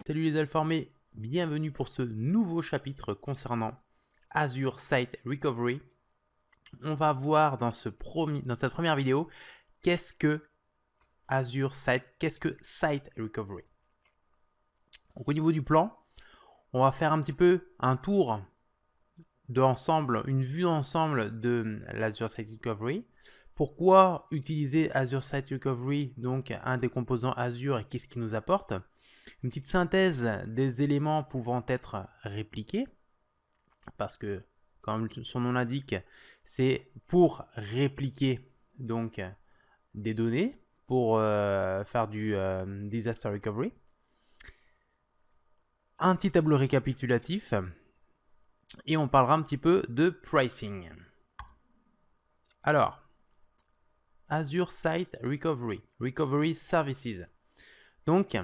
Salut les Alformés, bienvenue pour ce nouveau chapitre concernant Azure Site Recovery. On va voir dans cette première vidéo qu'est-ce que Azure Site, qu'est-ce que Site Recovery. Donc, au niveau du plan, on va faire un petit peu un tour d'ensemble, une vue d'ensemble de l'Azure Site Recovery. Pourquoi utiliser Azure Site Recovery, donc un des composants Azure, et qu'est-ce qu'il nous apporte? Une petite synthèse des éléments pouvant être répliqués, parce que, comme son nom l'indique, c'est pour répliquer donc des données, pour faire du disaster recovery. Un petit tableau récapitulatif, et on parlera un petit peu de pricing. Alors, Azure Site Recovery, Recovery Services. Donc,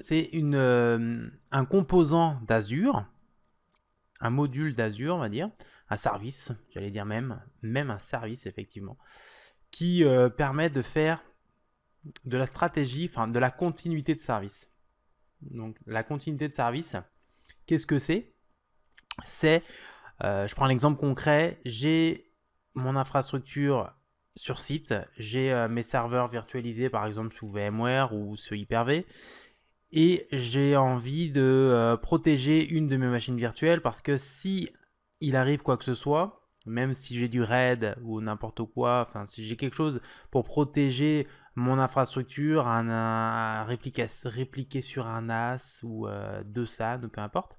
c'est un composant d'Azure, un module d'Azure, on va dire, un service, j'allais dire même un service, effectivement, qui permet de faire de la stratégie, enfin de la continuité de service. Donc, la continuité de service, qu'est-ce que c'est? C'est, je prends un exemple concret, j'ai mon infrastructure sur site, j'ai mes serveurs virtualisés, par exemple, sous VMware ou sous Hyper-V, et j'ai envie de protéger une de mes machines virtuelles parce que si il arrive quoi que ce soit, même si j'ai du RAID ou n'importe quoi, enfin si j'ai quelque chose pour protéger mon infrastructure, répliquer sur un NAS ou deux SAN ou peu importe,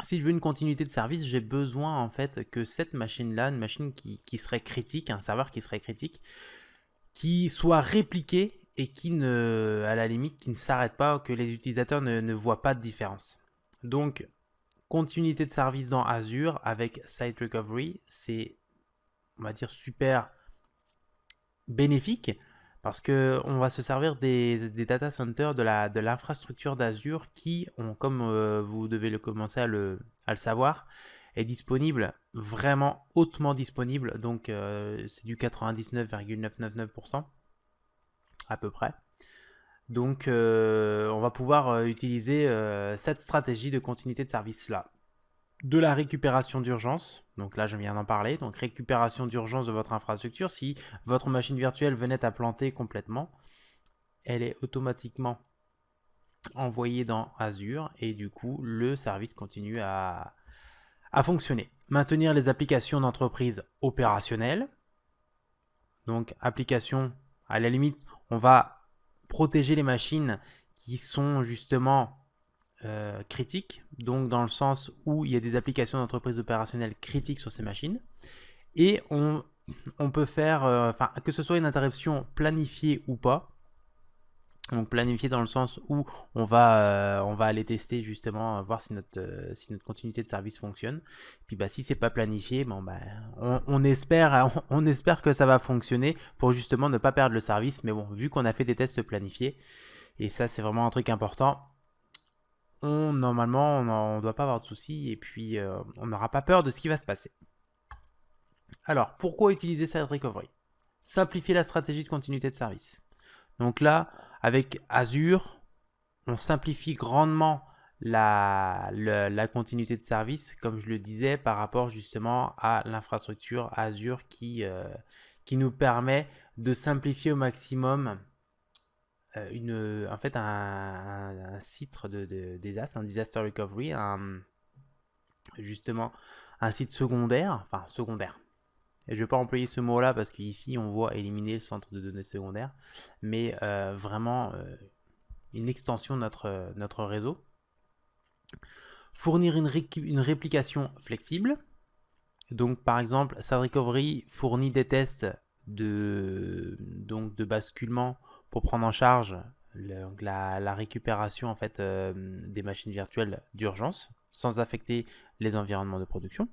si je veux une continuité de service, j'ai besoin en fait que cette machine-là, une machine qui serait critique, un serveur qui serait critique, qui soit répliqué et qui à la limite, qui ne s'arrête pas, que les utilisateurs ne voient pas de différence. Donc, continuité de service dans Azure avec Site Recovery, c'est, on va dire, super bénéfique parce qu'on va se servir des data centers de l'infrastructure d'Azure qui, comme vous devez commencer à le savoir, est disponible, vraiment hautement disponible. Donc, c'est du 99,999% à peu près. Donc, on va pouvoir utiliser cette stratégie de continuité de service là. De la récupération d'urgence, donc là je viens d'en parler, donc récupération d'urgence de votre infrastructure. Si votre machine virtuelle venait à planter complètement, elle est automatiquement envoyée dans Azure et du coup le service continue à fonctionner. Maintenir les applications d'entreprise opérationnelles, donc applications, à la limite on va protéger les machines qui sont justement critiques, donc dans le sens où il y a des applications d'entreprise opérationnelles critiques sur ces machines, et on peut faire, que ce soit une interruption planifiée ou pas, donc planifiée dans le sens où on va aller tester justement, voir si notre continuité de service fonctionne. Et puis si c'est pas planifié, on espère que ça va fonctionner pour justement ne pas perdre le service. Mais bon, vu qu'on a fait des tests planifiés, et ça c'est vraiment un truc important, normalement, on ne doit pas avoir de soucis et puis on n'aura pas peur de ce qui va se passer. Alors, pourquoi utiliser Site Recovery? Simplifier la stratégie de continuité de service. Donc là, avec Azure, on simplifie grandement la continuité de service, comme je le disais, par rapport justement à l'infrastructure Azure qui nous permet de simplifier au maximum en fait un site un disaster recovery, justement un site secondaire, et je ne vais pas employer ce mot là parce qu'ici on voit éliminer le centre de données secondaire, mais vraiment une extension de notre réseau. Fournir une réplication flexible, donc par exemple Site Recovery fournit des tests de basculement pour prendre en charge la récupération en fait des machines virtuelles d'urgence sans affecter les environnements de production.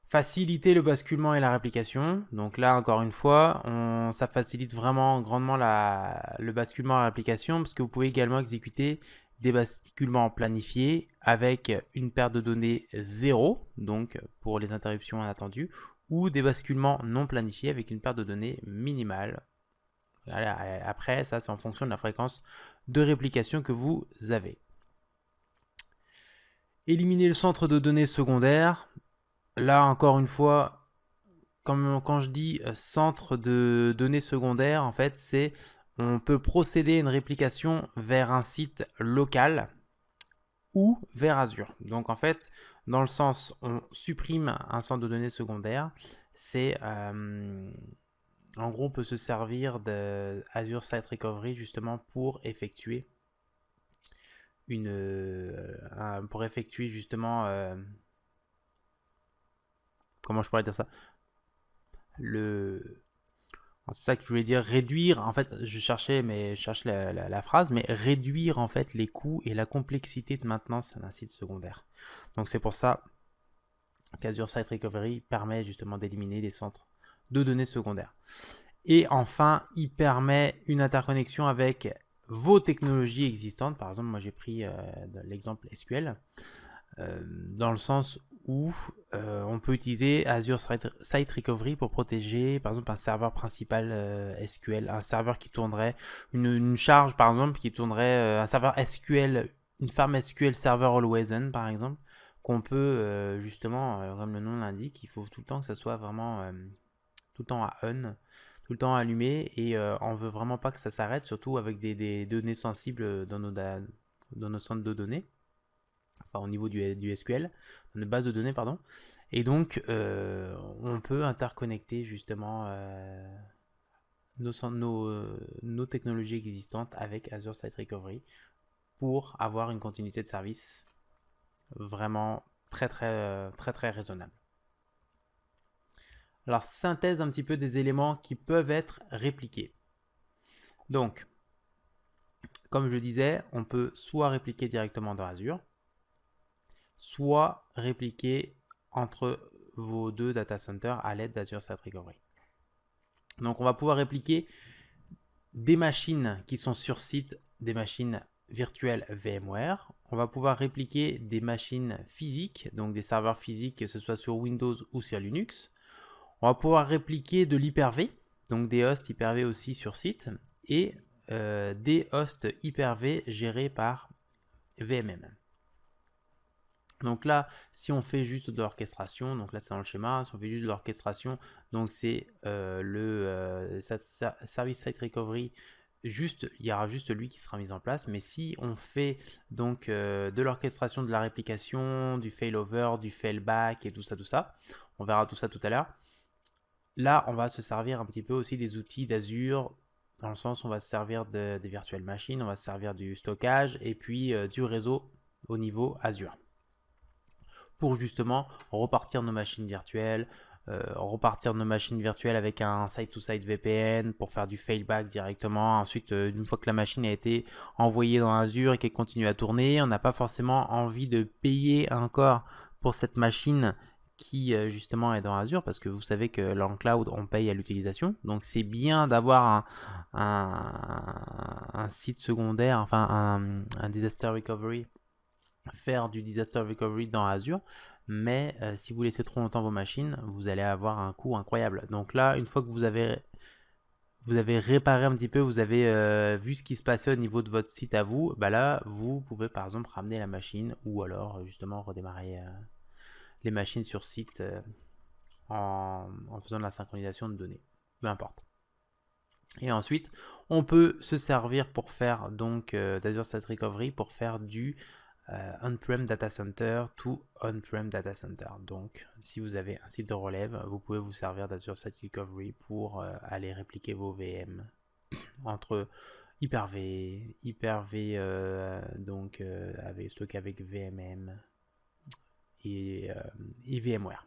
Faciliter le basculement et la réplication. Donc là encore une fois, ça facilite vraiment grandement le basculement et la réplication parce que vous pouvez également exécuter des basculements planifiés avec une perte de données 0, donc pour les interruptions inattendues, ou des basculements non planifiés avec une perte de données minimale, Après, ça, c'est en fonction de la fréquence de réplication que vous avez. Éliminer le centre de données secondaire. Là, encore une fois, quand je dis centre de données secondaire, en fait, c'est on peut procéder à une réplication vers un site local ou vers Azure. Donc, en fait, dans le sens, on supprime un centre de données secondaire, c'est en gros, on peut se servir de Azure Site Recovery justement pour effectuer justement comment je pourrais dire ça, c'est ça que je voulais dire, réduire, en fait, je cherche la phrase, mais réduire en fait les coûts et la complexité de maintenance d'un site secondaire. Donc c'est pour ça qu'Azure Site Recovery permet justement d'éliminer les centres de données secondaires. Et enfin, il permet une interconnexion avec vos technologies existantes. Par exemple, moi j'ai pris l'exemple SQL, dans le sens où on peut utiliser Azure Site Recovery pour protéger par exemple un serveur principal SQL, un serveur qui tournerait, une charge par exemple qui tournerait, un serveur SQL, une farm SQL Server Always On par exemple, qu'on peut justement, comme le nom l'indique, il faut tout le temps que ça soit vraiment tout le temps à on, tout le temps allumé, et on veut vraiment pas que ça s'arrête, surtout avec des données sensibles dans nos centres de données. Enfin, au niveau du SQL, dans nos bases de données, pardon. Et donc, on peut interconnecter justement nos technologies existantes avec Azure Site Recovery pour avoir une continuité de service vraiment très raisonnable. Alors, synthèse un petit peu des éléments qui peuvent être répliqués. Donc, comme je disais, on peut soit répliquer directement dans Azure, soit répliquer entre vos deux data centers à l'aide d'Azure Site Recovery. Donc on va pouvoir répliquer des machines qui sont sur site, des machines virtuelles VMware. On va pouvoir répliquer des machines physiques, donc des serveurs physiques, que ce soit sur Windows ou sur Linux. On va pouvoir répliquer de l'Hyper-V, donc des hosts Hyper-V aussi sur site, et des hosts Hyper-V gérés par VMM. Donc là, si on fait juste de l'orchestration, donc là c'est dans le schéma, si on fait juste de l'orchestration, donc c'est Service Site Recovery, il y aura juste lui qui sera mis en place. Mais si on fait donc de l'orchestration, de la réplication, du failover, du failback et tout ça, on verra tout ça tout à l'heure. Là, on va se servir un petit peu aussi des outils d'Azure, dans le sens où on va se servir des virtual machines, on va se servir du stockage et puis du réseau au niveau Azure, pour justement repartir nos machines virtuelles, avec un site-to-site VPN pour faire du failback directement. Ensuite, une fois que la machine a été envoyée dans Azure et qu'elle continue à tourner, on n'a pas forcément envie de payer encore pour cette machine qui justement est dans Azure, parce que vous savez que dans le cloud on paye à l'utilisation. Donc c'est bien d'avoir un site secondaire, enfin un disaster recovery, faire du disaster recovery dans Azure, mais si vous laissez trop longtemps vos machines, vous allez avoir un coût incroyable. Donc là, une fois que vous avez réparé un petit peu, vous avez vu ce qui se passait au niveau de votre site à vous, bah là, vous pouvez par exemple ramener la machine, ou alors justement redémarrer les machines sur site en faisant de la synchronisation de données, peu importe. Et ensuite, on peut se servir pour faire donc d'Azure Site Recovery pour faire du on-prem data center to on-prem data center. Donc, si vous avez un site de relève, vous pouvez vous servir d'Azure Site Recovery pour aller répliquer vos VM entre Hyper-V, donc stocké avec VMM et VMware.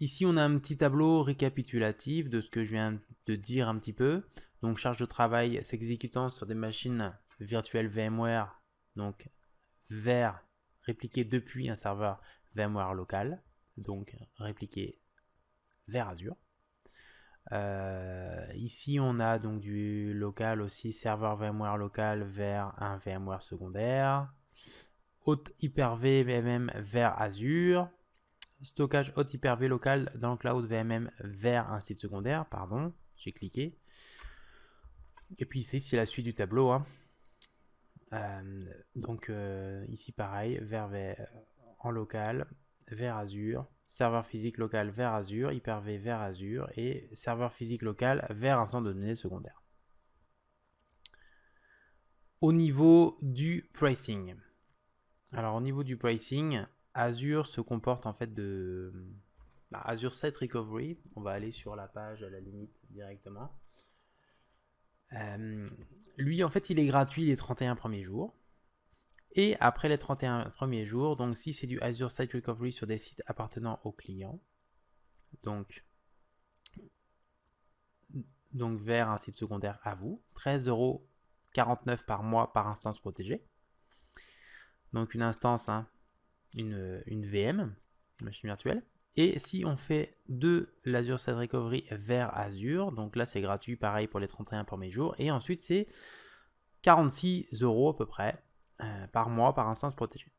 Ici, on a un petit tableau récapitulatif de ce que je viens de dire un petit peu. Donc, charge de travail s'exécutant sur des machines virtuelles VMware, donc répliqué depuis un serveur VMware local, donc répliqué vers Azure. Ici, on a donc du local aussi, serveur VMware local vers un VMware secondaire, hôte Hyper-V VMM vers Azure, stockage hôte Hyper-V local dans le cloud VMM vers un site secondaire, pardon. J'ai cliqué. Et puis ici, c'est la suite du tableau. Hein. Donc ici, pareil, en local, vers Azure, serveur physique local vers Azure, Hyper-V vers Azure et serveur physique local vers un centre de données secondaire. Au niveau du pricing. Alors au niveau du pricing, Azure se comporte en fait de Azure Site Recovery. On va aller sur la page à la limite directement. Lui en fait il est gratuit les 31 premiers jours. Et après les 31 premiers jours, donc si c'est du Azure Site Recovery sur des sites appartenant au client, donc vers un site secondaire à vous, 13,49 € par mois par instance protégée. Donc une instance, hein, une VM, une machine virtuelle. Et si on fait de l'Azure Site Recovery vers Azure, donc là c'est gratuit, pareil pour les 31 premiers jours. Et ensuite c'est 46 € à peu près par mois par instance protégée.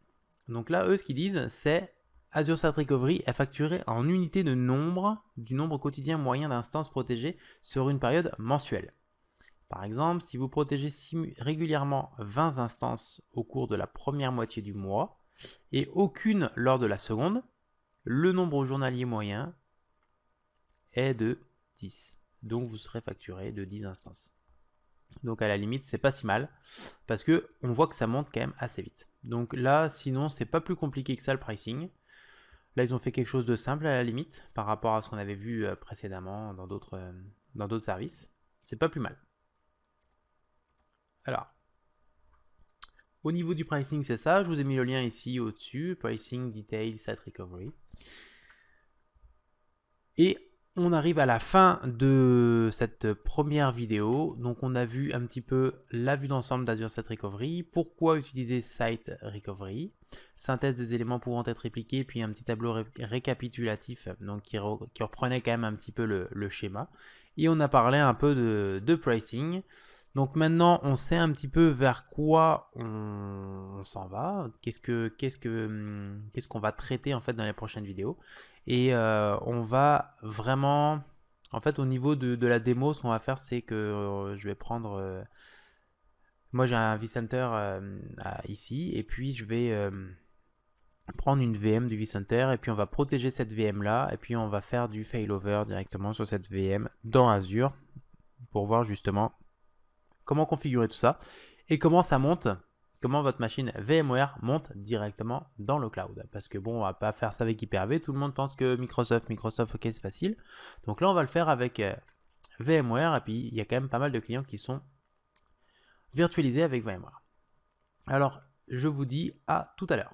Donc là, eux, ce qu'ils disent, c'est Azure Site Recovery est facturé en unité de nombre du nombre quotidien moyen d'instances protégées sur une période mensuelle. Par exemple, si vous protégez régulièrement 20 instances au cours de la première moitié du mois et aucune lors de la seconde, le nombre journalier moyen est de 10. Donc vous serez facturé de 10 instances. Donc à la limite, c'est pas si mal parce que on voit que ça monte quand même assez vite. Donc là, sinon, c'est pas plus compliqué que ça le pricing. Là, ils ont fait quelque chose de simple à la limite par rapport à ce qu'on avait vu précédemment dans d'autres services. C'est pas plus mal. Alors, au niveau du pricing, c'est ça. Je vous ai mis le lien ici au-dessus. Pricing, Detail, Site Recovery. Et on arrive à la fin de cette première vidéo. Donc on a vu un petit peu la vue d'ensemble d'Azure Site Recovery, pourquoi utiliser Site Recovery, synthèse des éléments pouvant être répliqués, puis un petit tableau récapitulatif donc qui reprenait quand même un petit peu le schéma. Et on a parlé un peu de pricing. Donc maintenant on sait un petit peu vers quoi on s'en va, qu'est-ce qu'on va traiter en fait dans les prochaines vidéos. Et on va vraiment, en fait au niveau de la démo, ce qu'on va faire c'est que je vais prendre, moi j'ai un vCenter ici et puis je vais prendre une VM du vCenter et puis on va protéger cette VM là et puis on va faire du failover directement sur cette VM dans Azure pour voir justement comment configurer tout ça et comment ça monte. Comment votre machine VMware monte directement dans le cloud. Parce que bon, on va pas faire ça avec Hyper-V. Tout le monde pense que Microsoft, ok, c'est facile. Donc là, on va le faire avec VMware. Et puis, il y a quand même pas mal de clients qui sont virtualisés avec VMware. Alors, je vous dis à tout à l'heure.